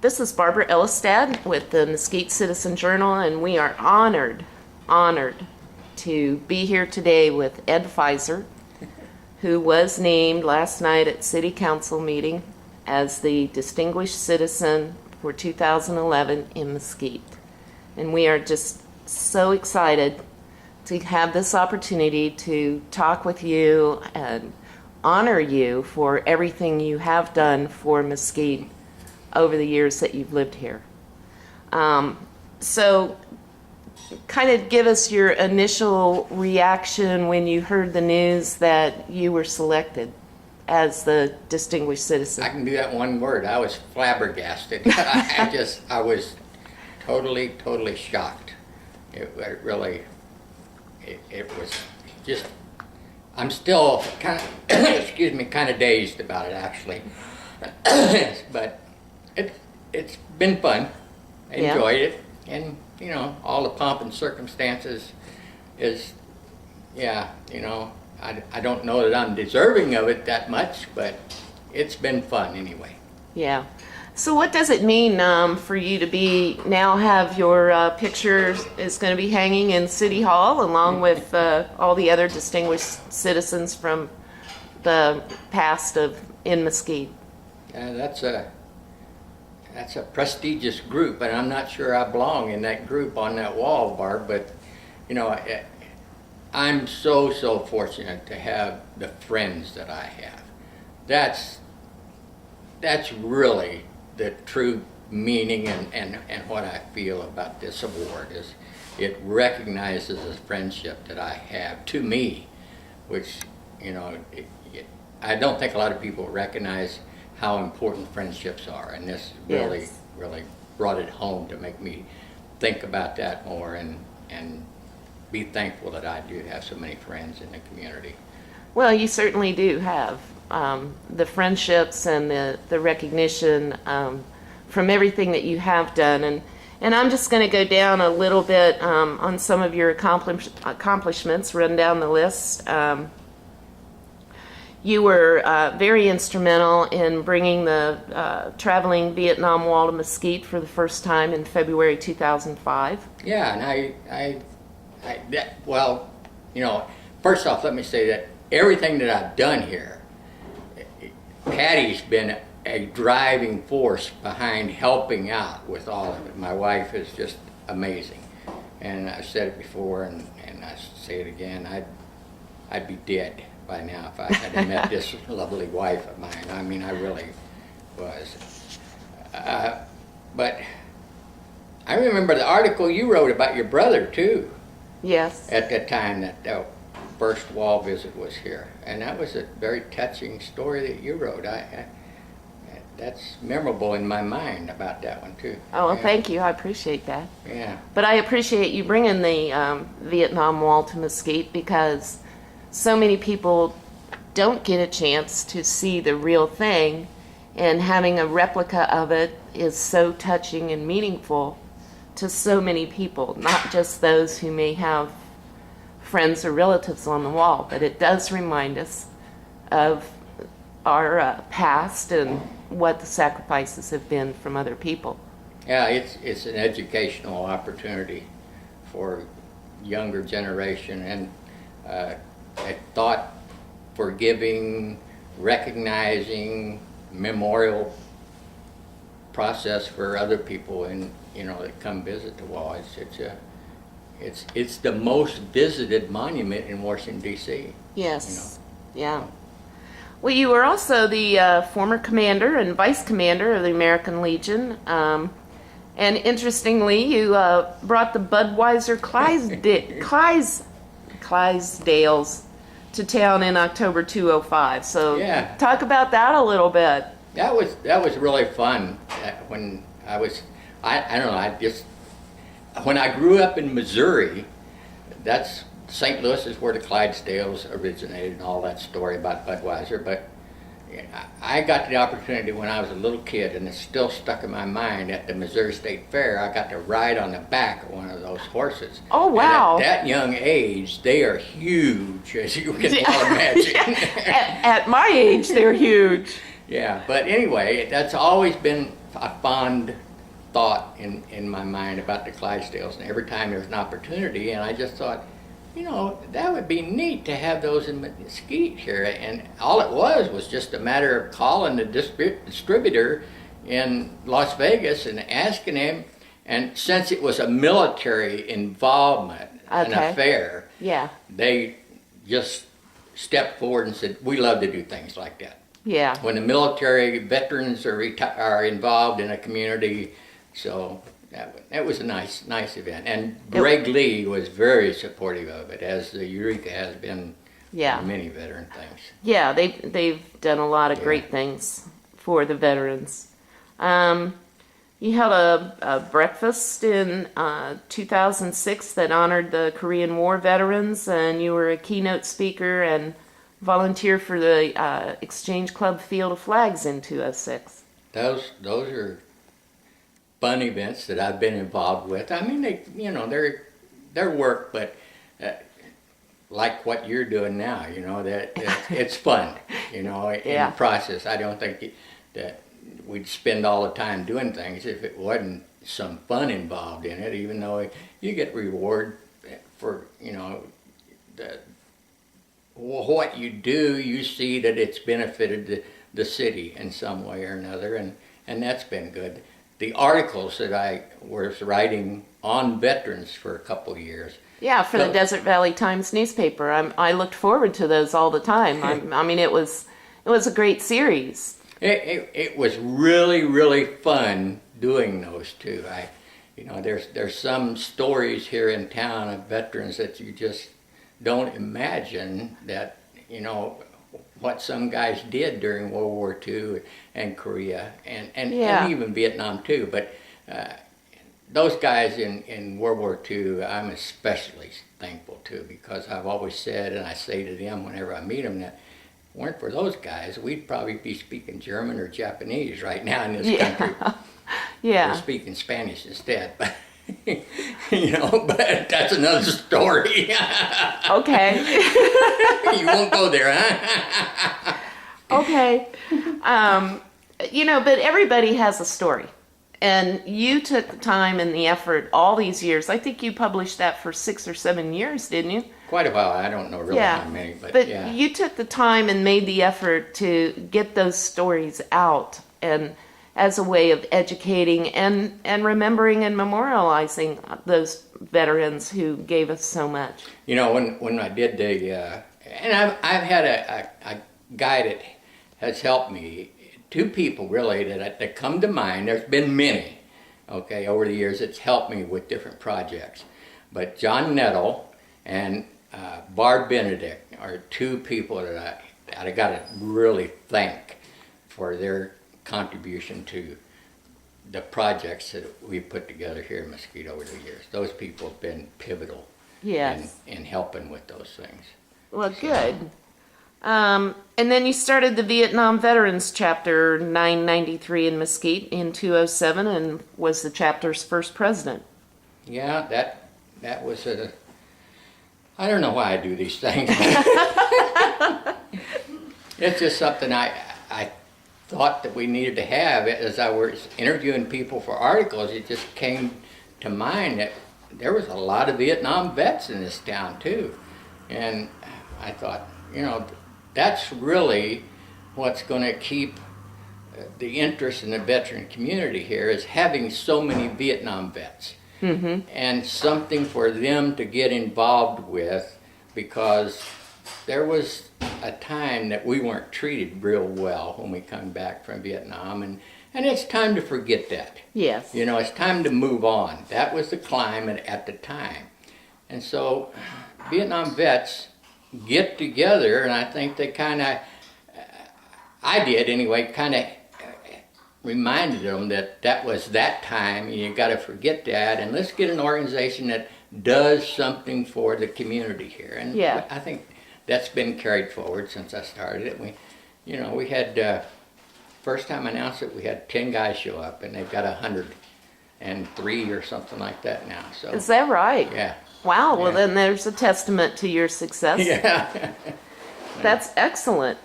This is Barbara Ellistad with the Mesquite Citizen Journal, and we are honored to be here today with EdFizer, who was named last night at City Council meeting as the Distinguished Citizen for 2011 in Mesquite. And we are just so excited to have this opportunity to talk with you and honor you for everything you have done for Mesquite over the years that you've lived here. So kind of give us your initial reaction when you heard the news that you were selected as the Distinguished Citizen. I can do that one word. I was flabbergasted. I was totally shocked. It was just, I'm still kind of, excuse me, kind of dazed about it actually. But it's been fun. I enjoyed it, and you know, all the pomp and circumstances is, yeah, you know, I don't know that I'm deserving of it that much, but it's been fun anyway. Yeah. So what does it mean for you to be now have your picture is going to be hanging in City Hall along with all the other distinguished citizens from the past in Mesquite? That's a prestigious group, and I'm not sure I belong in that group on that wall, Barb, but you know, I'm so fortunate to have the friends that I have. That's really the true meaning and what I feel about this award is it recognizes the friendship that I have to me, which, you know, I don't think a lot of people recognize how important friendships are, and this really brought it home to make me think about that more and be thankful that I do have so many friends in the community. Well, you certainly do have the friendships and the recognition from everything that you have done, and I'm just going to go down a little bit on some of your accomplishments, run down the list. You were very instrumental in bringing the traveling Vietnam Wall to Mesquite for the first time in February 2005. Yeah, and well, you know, first off, let me say that everything that I've done here, Patty's been a driving force behind helping out with all of it. My wife is just amazing, and I've said it before, and I say it again. I'd be dead by now if I hadn't met this lovely wife of mine. I mean, I really was. But I remember the article you wrote about your brother too. Yes. At the time that the first wall visit was here, and that was a very touching story that you wrote. That's memorable in my mind about that one too. Oh, well, thank you. I appreciate that. Yeah. But I appreciate you bringing the Vietnam Wall to Mesquite, because so many people don't get a chance to see the real thing, and having a replica of it is so touching and meaningful to so many people, not just those who may have friends or relatives on the wall, but it does remind us of our past and what the sacrifices have been from other people. Yeah, it's an educational opportunity for younger generation, and a thought for giving, recognizing, memorial process for other people, and you know, that come visit the wall. It's the most visited monument in Washington D.C. Yes. You know? Yeah. Well, you were also the former commander and vice commander of the American Legion, and interestingly, you brought the Budweiser Clydesdales to town in October 2005. So yeah, talk about that a little bit. That was really fun. When I don't know, when I grew up in Missouri, that's St. Louis is where the Clydesdales originated and all that story about Budweiser. But I got the opportunity when I was a little kid, and it's still stuck in my mind, at the Missouri State Fair. I got to ride on the back of one of those horses. Oh, wow. And at that young age, they are huge, as you can well imagine. At my age, they're huge. Yeah, but anyway, that's always been a fond thought in my mind about the Clydesdales, and every time there's an opportunity, and I just thought, that would be neat to have those in Mesquite here. And all it was just a matter of calling the distributor in Las Vegas and asking him. And since it was a military involvement, an affair, yeah, they just stepped forward and said, "We love to do things like that." Yeah. When the military veterans are involved in a community, so that was a nice event. And Greg Lee was very supportive of it, as the Eureka has been for many veteran things. Yeah, they've done a lot of great things for the veterans. You held a breakfast in 2006 that honored the Korean War veterans, and you were a keynote speaker and volunteer for the Exchange Club Field of Flags in 2006. Those are fun events that I've been involved with. I mean, they're work, but like what you're doing now, that it's fun, in the process. I don't think that we'd spend all the time doing things if it wasn't some fun involved in it, even though you get reward for, what you do. You see that it's benefited the city in some way or another, and that's been good. The articles that I was writing on veterans for a couple of years. Yeah, for the Desert Valley Times newspaper. I looked forward to those all the time. I mean, it was a great series. It was really, really fun doing those two. There's some stories here in town of veterans that you just don't imagine that, what some guys did during World War II and Korea and even Vietnam too. But those guys in World War II, I'm especially thankful to, because I've always said, and I say to them whenever I meet them, that if it weren't for those guys, we'd probably be speaking German or Japanese right now in this country. Yeah. We're speaking Spanish instead, but but that's another story. Okay. You won't go there, huh? Okay. But everybody has a story. And you took the time and the effort all these years. I think you published that for 6 or 7 years, didn't you? Quite a while. I don't know really how many, but you took the time and made the effort to get those stories out, and as a way of educating and remembering and memorializing those veterans who gave us so much. When I did and I've had a guy that has helped me, 2 people really that come to mind. There's been many, over the years that's helped me with different projects. But John Nettle and Barb Benedict are 2 people that I got to really thank for their contribution to the projects that we've put together here in Mesquite over the years. Those people have been pivotal in helping with those things. Well, good. And then you started the Vietnam Veterans Chapter 993 in Mesquite in 2007 and was the chapter's first president. Yeah, that was I don't know why I do these things. It's just something I thought that we needed to have. As I was interviewing people for articles, it just came to mind that there was a lot of Vietnam vets in this town too. And I thought, that's really what's going to keep the interest in the veteran community here, is having so many Vietnam vets. Mm-hmm. And something for them to get involved with, because there was a time that we weren't treated real well when we come back from Vietnam, and it's time to forget that. Yes. It's time to move on. That was the climate at the time. And so Vietnam vets get together, and I think they I did anyway, reminded them that was that time, and you got to forget that, and let's get an organization that does something for the community here. And I think that's been carried forward since I started it. We had first time I announced it, we had 10 guys show up, and they've got 103 or something like that now. So is that right? Yeah. Wow. Well, then there's a testament to your success. Yeah. That's excellent.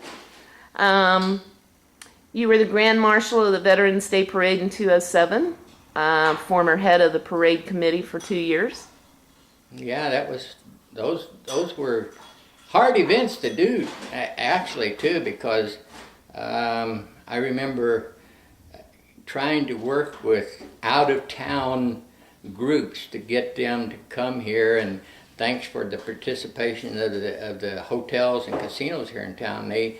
You were the Grand Marshal of the Veterans Day Parade in 2007, former head of the parade committee for 2 years. Yeah, that was those were hard events to do, actually, too, because I remember trying to work with out-of-town groups to get them to come here, and thanks for the participation of the hotels and casinos here in town. They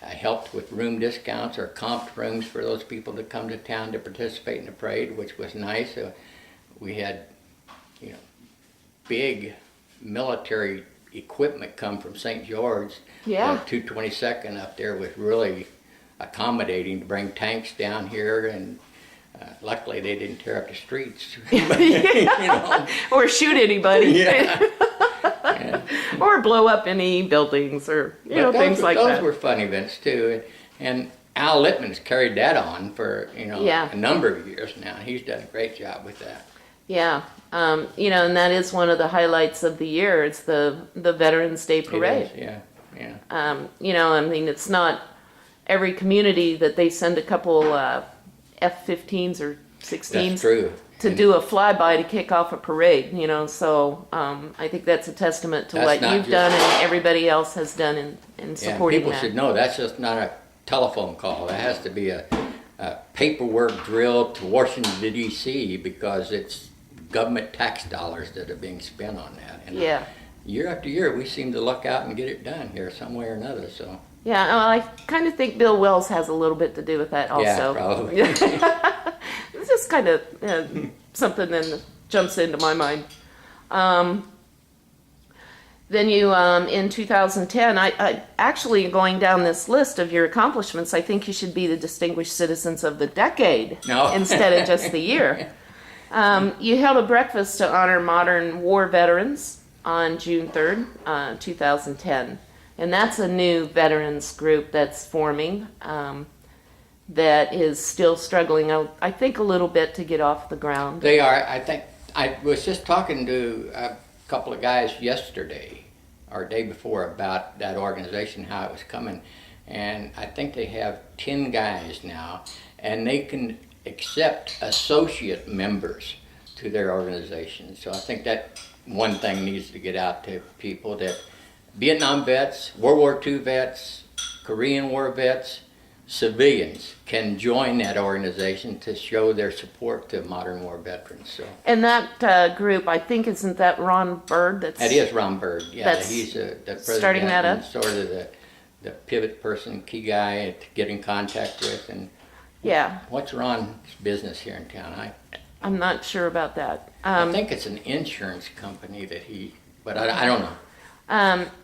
helped with room discounts or comped rooms for those people to come to town to participate in the parade, which was nice. We had, big military equipment come from St. George. Yeah. 222nd up there was really accommodating to bring tanks down here, and luckily they didn't tear up the streets. Or shoot anybody. Yeah. Or blow up any buildings or things like that. Those were fun events too, and Al Littman's carried that on for a number of years now. He's done a great job with that. Yeah, and that is one of the highlights of the year. It's the Veterans Day Parade. It is, yeah. I mean, it's not every community that they send a couple F-15s or 16s. That's true. To do a flyby to kick off a parade, so I think that's a testament to what you've done and everybody else has done in supporting people that. Should know that's just not a telephone call. That has to be a paperwork drill to Washington, D.C., because it's government tax dollars that are being spent on that. And year after year, we seem to luck out and get it done here some way or another. So. Yeah, well, I kind of think Bill Wells has a little bit to do with that also. Yeah, probably. It's just kind of something that jumps into my mind. Then you, in 2010, I actually going down this list of your accomplishments, I think you should be the Distinguished Citizens of the Decade instead of just the year. You held a breakfast to honor modern war veterans on June 3rd, 2010. And that's a new veterans group that's forming that is still struggling, I think, a little bit to get off the ground. They are. I think I was just talking to a couple of guys yesterday or day before about that organization, how it was coming. And I think they have 10 guys now, and they can accept associate members to their organization. So I think that one thing needs to get out to people, that Vietnam vets, World War II vets, Korean War vets, civilians can join that organization to show their support to modern war veterans. So. And that group, I think, isn't that Ron Bird? That is Ron Bird. Yeah, he's the president, starting that up. And sort of the pivot person, key guy to get in contact with. And what's Ron's business here in town? I'm not sure about that. I think it's an insurance company but I don't know.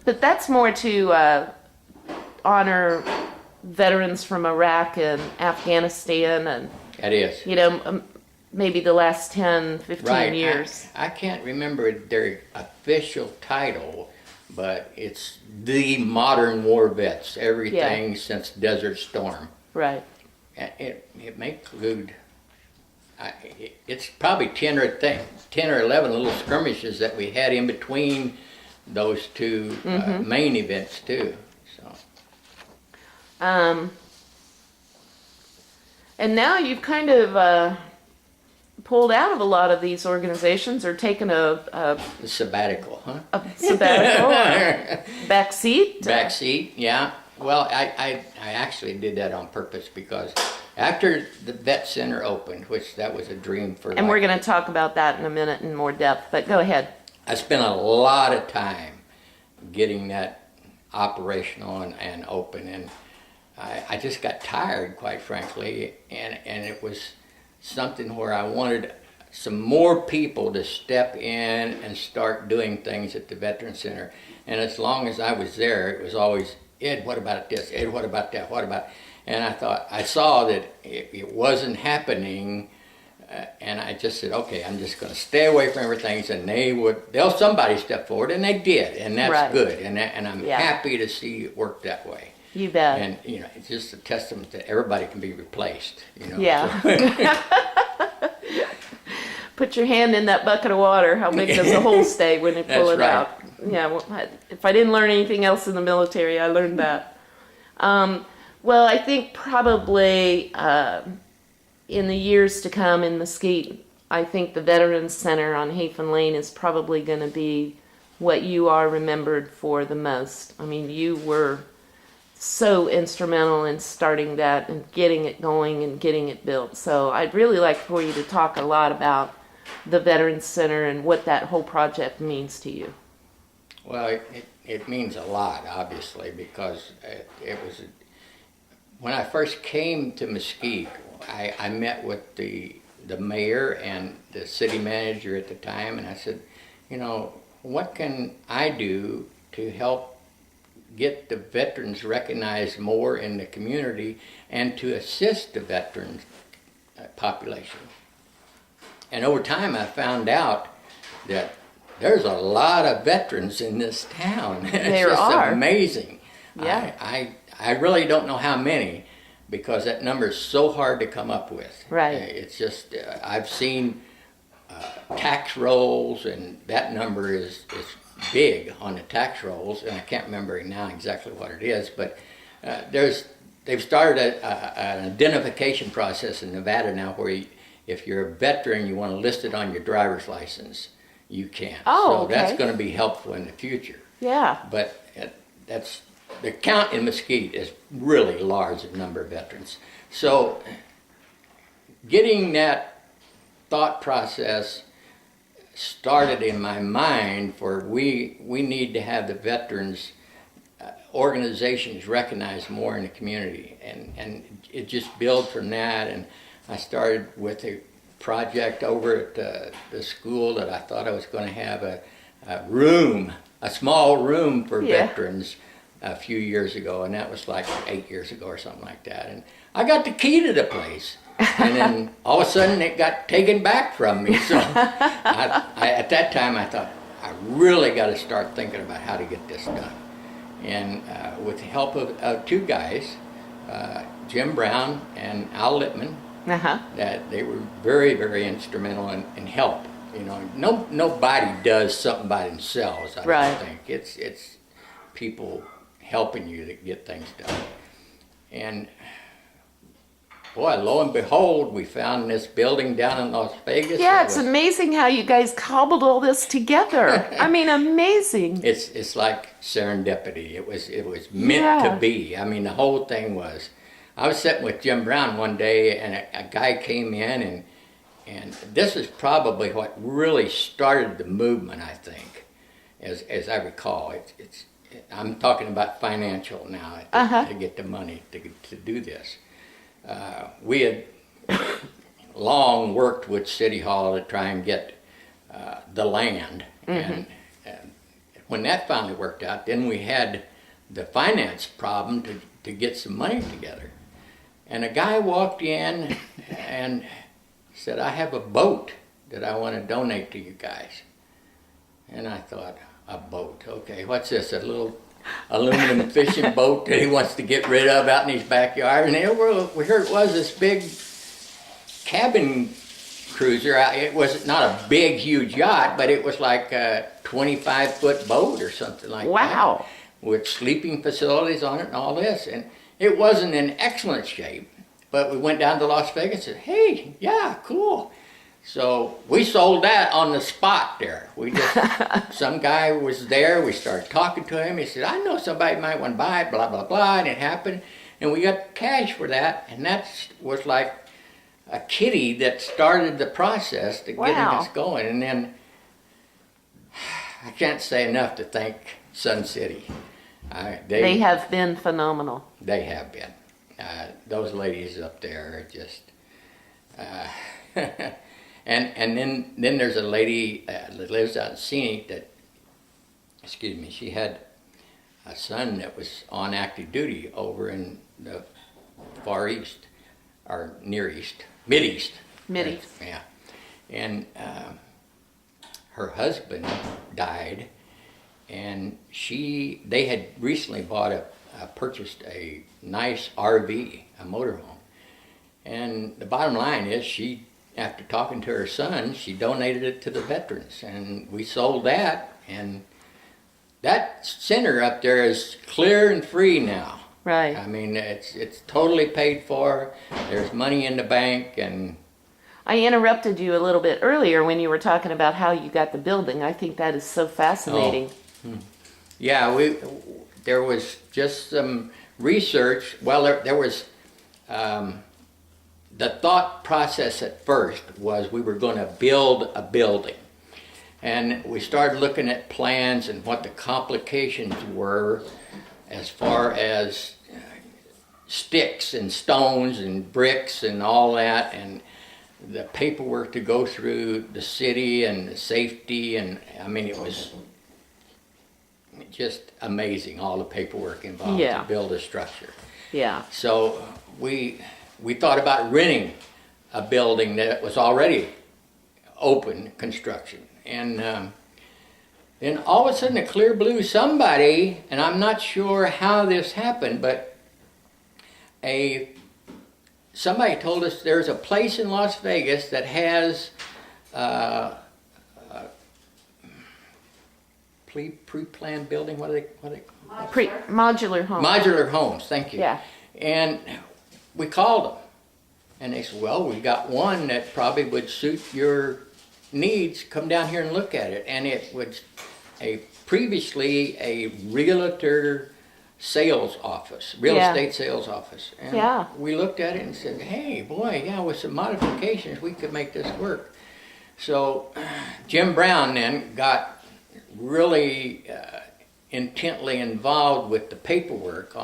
But that's more to honor veterans from Iraq and Afghanistan and it is. Maybe the last 10, 15 years. I can't remember their official title, but it's the modern war vets, everything since Desert Storm. Right. It may include, it's probably 10 or 11 little skirmishes that we had in between those two main events too. And now you've kind of pulled out of a lot of these organizations, or taken a sabbatical, huh? A sabbatical, back seat. Back seat, yeah. Well, I actually did that on purpose, because after the Vet Center opened, which that was a dream for. And we're going to talk about that in a minute in more depth. But go ahead. I spent a lot of time getting that operational and open, and I just got tired, quite frankly, and it was something where I wanted some more people to step in and start doing things at the Veteran Center. And as long as I was there, it was always, Ed, what about this? Ed, what about that? What about? And I saw that it wasn't happening, and I just said, okay, I'm just going to stay away from everything. And somebody step forward, and they did, and that's good. And I'm happy to see it work that way. You bet. And it's just a testament that everybody can be replaced. Yeah. So. Put your hand in that bucket of water. How big does the hole stay when you pull it out? Yeah. Well, if I didn't learn anything else in the military, I learned that. Well, I think probably in the years to come in Mesquite, I think the Veterans Center on Hafen Lane is probably going to be what you are remembered for the most. I mean, you were so instrumental in starting that and getting it going and getting it built. So I'd really like for you to talk a lot about the Veterans Center and what that whole project means to you. Well, it means a lot, obviously, because it was, when I first came to Mesquite, I met with the mayor and the city manager at the time, and I said, you know, what can I do to help get the veterans recognized more in the community and to assist the veterans population? And over time I found out that there's a lot of veterans in this town. There it's just are. amazing. Yeah. I really don't know how many, because that number is so hard to come up with. Right. It's just, I've seen tax rolls, and that number is big on the tax rolls, and I can't remember now exactly what it is, but they've started an identification process in Nevada now where if you're a veteran, you want to list it on your driver's license, you can. Oh, so okay. that's going to be helpful in the future. Yeah. But the count in Mesquite is really large in number of veterans. So getting that thought process started in my mind for we need to have the veterans organizations recognized more in the community, and it just built from that. And I started with a project over at the school that I thought I was going to have a small room for veterans a few years ago, and that was like 8 years ago or something like that. And I got the key to the place, and then all of a sudden it got taken back from me. So at that time I thought, I really got to start thinking about how to get this done. And with the help of two guys, Jim Brown and Al Lippman, that they were very, very instrumental in help. You know, nobody does something by themselves, I don't think. It's people helping you to get things done. And boy, lo and behold, we found this building down in Las Vegas. Yeah, it's amazing how you guys cobbled all this together. I mean, amazing. It's like serendipity. It was meant to be. I mean, the whole thing was. I was sitting with Jim Brown one day, and a guy came in, and this is probably what really started the movement, I think, as I recall. I'm talking about financial now to get the money to do this. We had long worked with City Hall to try and get the land, and when that finally worked out, then we had the finance problem to get some money together. And a guy walked in and said, I have a boat that I want to donate to you guys. And I thought, a boat, okay, what's this, a little aluminum fishing boat that he wants to get rid of out in his backyard? And here it was, this big cabin cruiser. It was not a big, huge yacht, but it was like a 25-foot boat or something like that. Wow. With sleeping facilities on it and all this. And it wasn't in excellent shape, but we went down to Las Vegas and said, hey, yeah, cool. So we sold that on the spot there. We just, some guy was there, we started talking to him, he said, I know somebody might want to buy it, blah, blah, blah, and it happened. And we got cash for that, and that was like a kitty that started the process to getting us going. And then, I can't say enough to thank Sun City. They have been phenomenal. They have been. Those ladies up there are just, and then there's a lady that lives out in Scenic that, she had a son that was on active duty over in the Far East, or Near East, Mid-East. Mid-East. Yeah. And her husband died, and they had recently purchased a nice RV, a motorhome. And the bottom line is, after talking to her son, she donated it to the veterans, and we sold that, and that center up there is clear and free now. Right. I mean, it's totally paid for. There's money in the bank, and I interrupted you a little bit earlier when you were talking about how you got the building. I think that is so fascinating. yeah, there was just some research. Well, there was the thought process at first was we were going to build a building. And we started looking at plans and what the complications were as far as sticks and stones and bricks and all that, and the paperwork to go through the city and the safety, and I mean, it was just amazing, all the paperwork involved to build a structure. Yeah. So we thought about renting a building that was already open construction. And then all of a sudden, a clear blue, somebody, and I'm not sure how this happened, but somebody told us there's a place in Las Vegas that has pre-planned building. What are they? Modular home. Modular homes. Thank you. Yeah. And we called them, and they said, "Well, we got one that probably would suit your needs. Come down here and look at it." And it was previously a realtor sales office, real estate sales office. And we looked at it and said, "Hey, boy, yeah, with some modifications, we could make this work." So Jim Brown then got really intently involved with the paperwork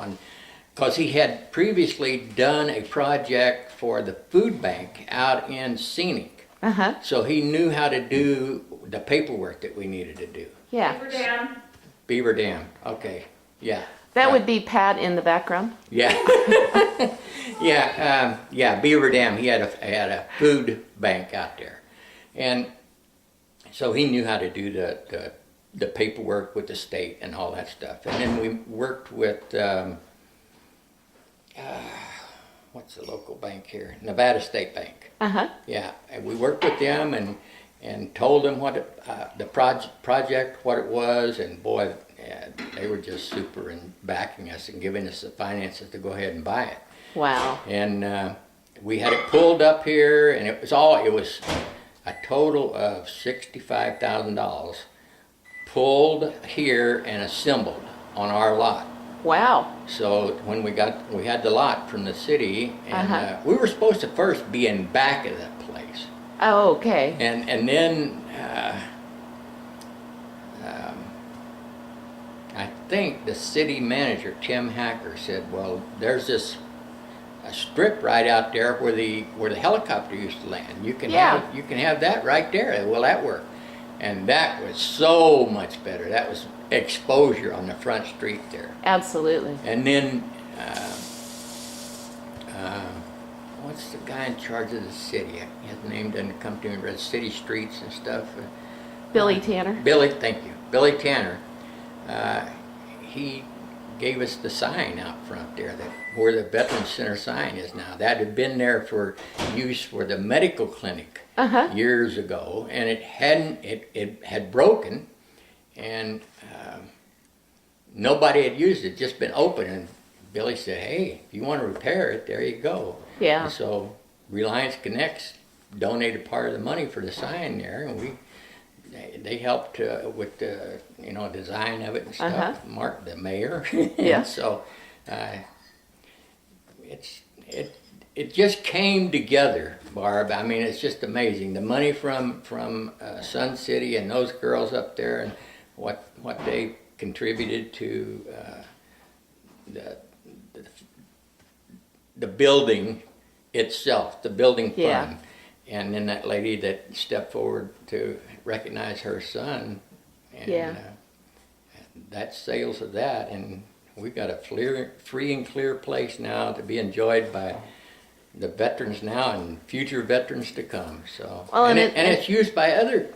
because he had previously done a project for the food bank out in Scenic. So he knew how to do the paperwork that we needed to do. Yeah. Beaver Dam. Beaver Dam. Okay. Yeah. That would be Pat in the background. Yeah. Yeah. Beaver Dam. He had a food bank out there, and so he knew how to do the paperwork with the state and all that stuff. And then we worked with what's the local bank here? Nevada State Bank. Yeah, and we worked with them and told them what the project, what it was, and boy, they were just super in backing us and giving us the finances to go ahead and buy it. Wow. And we had it pulled up here, and it was a total of $65,000 pulled here and assembled on our lot. Wow. So when we had the lot from the city, and we were supposed to first be in back of that place. Oh, okay. And then I think the city manager, Tim Hacker, said, "Well, there's a strip right out there where the helicopter used to land. You can have that right there. Will that work?" And that was so much better. That was exposure on the front street there. Absolutely. And then, what's the guy in charge of the city? His name doesn't come to me. Red City Streets and stuff. Billy Tanner. Thank you. Billy Tanner. He gave us the sign out front there, where the Veterans Center sign is now. That had been there for use for the medical clinic years ago, and it had broken, and nobody had used it, just been open. And Billy said, "Hey, if you want to repair it, there you go." Yeah. And so Reliance Connects donated part of the money for the sign there, and they helped with the design of it and stuff. Mark, the mayor. Yeah. So it just came together, Barb. I mean, it's just amazing. The money from Sun City and those girls up there, and what they contributed to the building itself, the building fund. And then that lady that stepped forward to recognize her son, and that sales of that, and we've got a free and clear place now to be enjoyed by the veterans now and future veterans to come. So, well, and it's used by other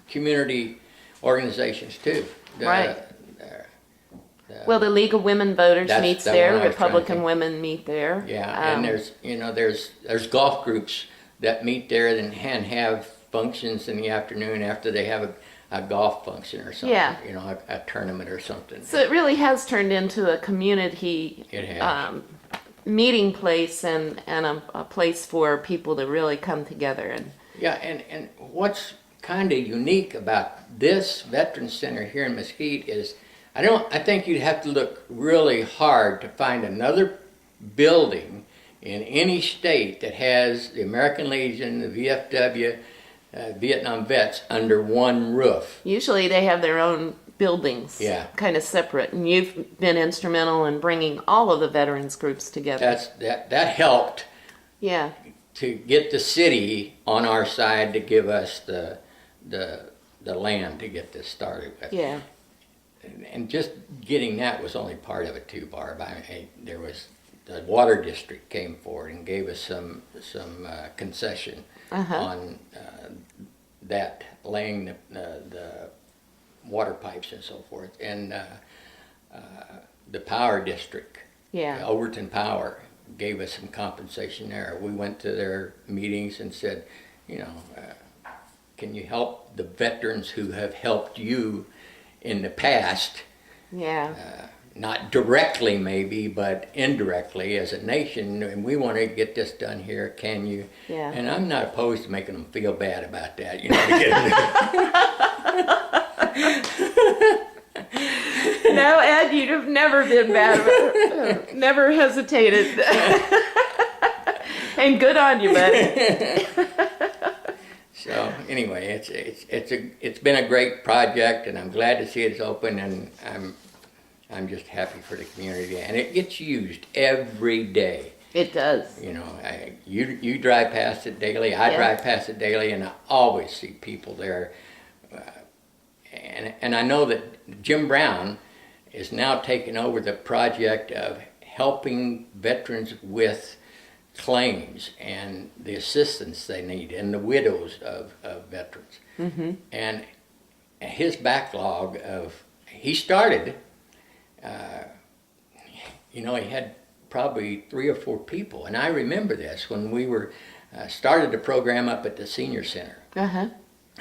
community organizations too. Right. Well, the League of Women Voters meets there. Republican women meet there. Yeah, and there's golf groups that meet there and have functions in the afternoon after they have a golf function or something. Yeah. You know, a tournament or something. So it really has turned into a community It has. meeting place and a place for people to really come together. And Yeah, and what's kind of unique about this Veterans Center here in Mesquite is I think you'd have to look really hard to find another building in any state that has the American Legion, the VFW, Vietnam vets under one roof. usually they have their own buildings, Yeah. kind of separate. And you've been instrumental in bringing all of the veterans groups together. That helped Yeah, to get the city on our side to give us the land to get this started with. yeah, And just getting that was only part of it too, Barb. There was the water district came forward and gave us some concession on that, laying the water pipes and so forth, and the power district, yeah. Overton Power, gave us some compensation there. We went to their meetings and said, you know, can you help the veterans who have helped you in the past? Yeah. Not directly maybe, but indirectly as a nation, and we want to get this done here. Can you? Yeah. And I'm not opposed to making them feel bad about that, you know. To get No, Ed, you'd have never been bad about it. Never hesitated. And good on you, buddy. So anyway, it's been a great project, and I'm glad to see it's open, and I'm just happy for the community, and it gets used every day. It does. You know, you drive past it daily, I Yeah. drive past it daily, and I always see people there. And I know that Jim Brown is now taking over the project of helping veterans with claims and the assistance they need, and the widows of veterans. Mm-hmm. And his backlog he started, you know, he had probably 3 or 4 people. And I remember this when we started the program up at the senior center. Uh-huh.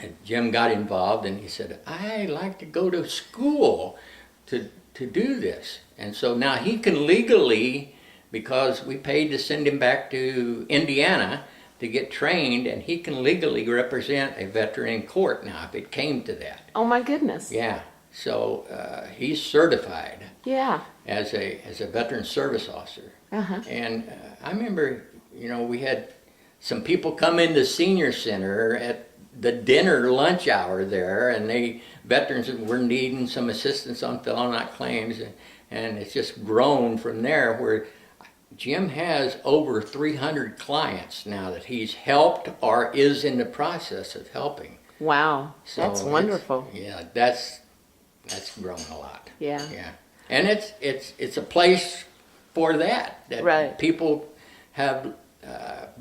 And Jim got involved, and he said, I like to go to school to do this. And so now he can legally, because we paid to send him back to Indiana to get trained, and he can legally represent a veteran in court now if it came to that. Oh my goodness. Yeah, so he's certified Yeah. as a veteran service officer. Uh-huh. And I remember, you know, we had some people come into senior center at the dinner lunch hour there, and veterans were needing some assistance on filling out claims, and it's just grown from there, where Jim has over 300 clients now that he's helped or is in the process of helping. Wow. So That's wonderful. Yeah, that's grown a lot. Yeah. Yeah, and it's a place for that Right. people have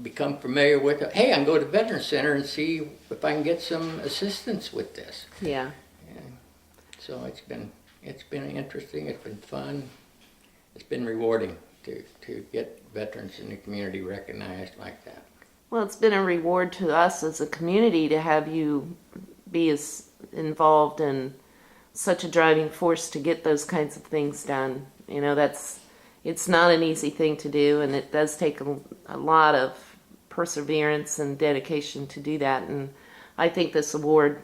become familiar with. Hey, I can go to Veterans Center and see if I can get some assistance with this. Yeah. So it's been interesting. It's been fun. It's been rewarding to get veterans in the community recognized like that. Well, it's been a reward to us as a community to have you be as involved in such a driving force to get those kinds of things done. You know, it's not an easy thing to do, and it does take a lot of perseverance and dedication to do that. And I think this award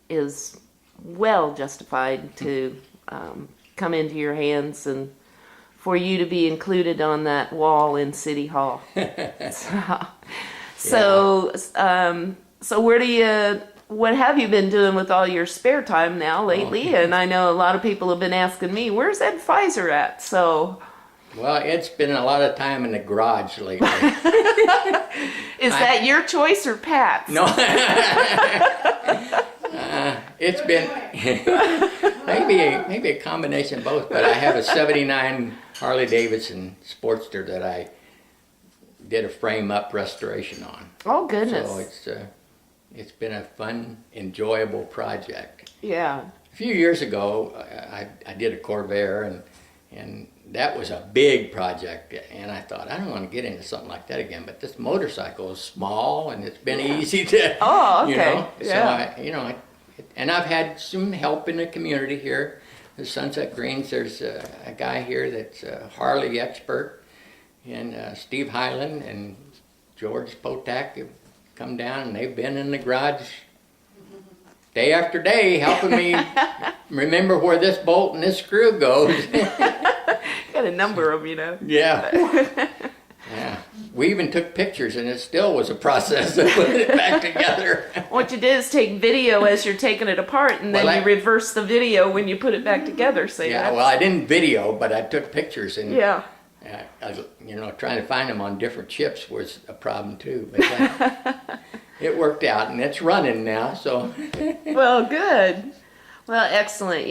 is well justified to come into your hands and for you to be included on that wall in City Hall. So what have you been doing with all your spare time now lately? And I know a lot of people have been asking me, where's EdFizer at? So, Well, it's been a lot of time in the garage lately. is that your choice or Pat's? No, it's been maybe a combination of both. But I have a '79 Harley Davidson Sportster that I did a frame up restoration on. Oh goodness. So it's been a fun, enjoyable project. Yeah. A few years ago, I did a Corvair, and that was a big project. And I thought, I don't want to get into something like that again. But this motorcycle is small, and it's been easy to, Oh, okay. you know. So Yeah. And I've had some help in the community here. The Sunset Greens, there's a guy here that's a Harley expert, and Steve Hyland and George Potak have come down, and they've been in the garage day after day helping me remember where this bolt and this screw goes. Got a number of them, you know. Yeah. Yeah. We even took pictures, and it still was a process to put it back together. What you did is take video as you're taking it apart, and then Well, you reverse the video when you put it back together. So Yeah, well, I didn't video, but I took pictures, and yeah. Trying to find them on different chips was a problem too. But it worked out, and it's running now. So Well, good. Well, excellent.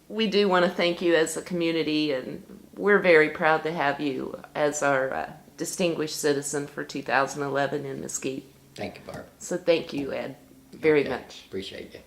We do want to thank you as a community, and we're very proud to have you as our distinguished citizen for 2011 in Mesquite. thank you, Barb. So thank you, Ed, very Okay. much. Appreciate you.